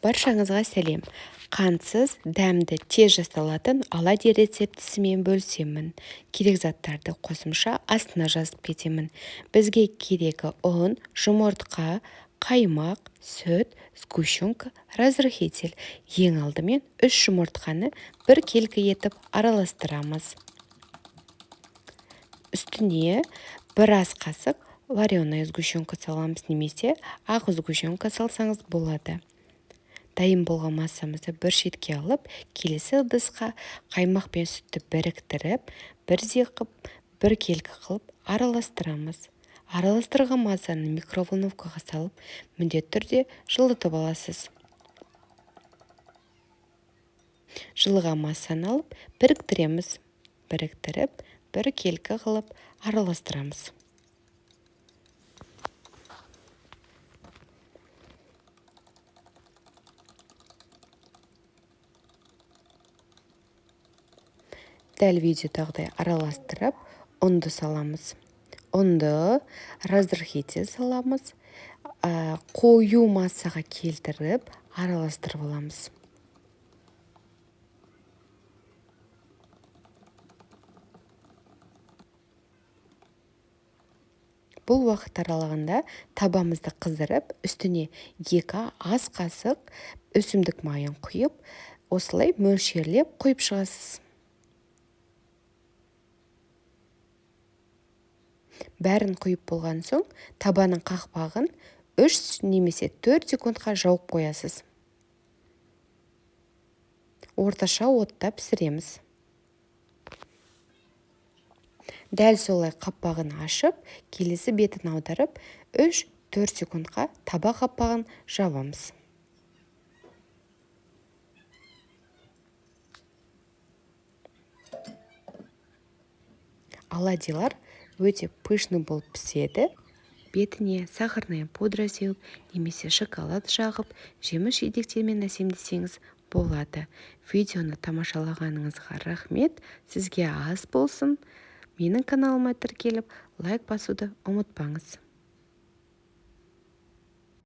Баршаңызға сәлем. Қантсыз, дәмді, тез жасалатын оладьи рецептісімен бөлісемін. Керек заттарды қосымша астына жазып кетемін. Бізге керегі ұн, жұмыртқа, қаймақ, сүт, сгущенка, разрыхитель. Ең алдымен 3 жұмыртқаны бір келкі етіп араластырамыз. Үстіне бір ас қасық вареная сгущенка саламыз, немесе ақ сгущенка салсаңыз болады. Дайын болған массамызды бір шетке алып, келесі ыдысқа қаймақ пен сүтті біріктіріп, бірдей қып, бір келкі қылып араластырамыз. Араластырған массаны микроволновкаға салып, міндетті түрде жылытып аласыз. Жылыған массаны алып, біріктіреміз. Біріктіріп, бір келкі қылып араластырамыз. Дәл видеодағыдай араластырып, ұнды саламыз. Ұнды разрыхитель саламыз. Қою массаға келтіріп, араластырып аламыз. Бұл уақыт аралығында табамызды қыздырып, үстіне 2 ас қасық өсімдік майын құйып, осылай мөлшерлеп құйып шығасыз. Бәрін құйып болған соң, табаның қақпағын 3 немесе 4 секундқа жауып қоясыз. Орташа отта пісіреміз. Дәл солай қақпағын ашып, келесі бетін аударып, 3-4 секундқа таба қақпағын жабамыз. Оладьилар өте пышны болып піседі. Бетіне сахарная пудра сеуіп, немесе шоколад жағып, жеміс-жидектермен әсемдесеңіз болады. Видеоны тамашалағаныңызға рахмет. Сізге ас болсын. Менің каналыма тіркеліп, лайк басуды ұмытпаңыз.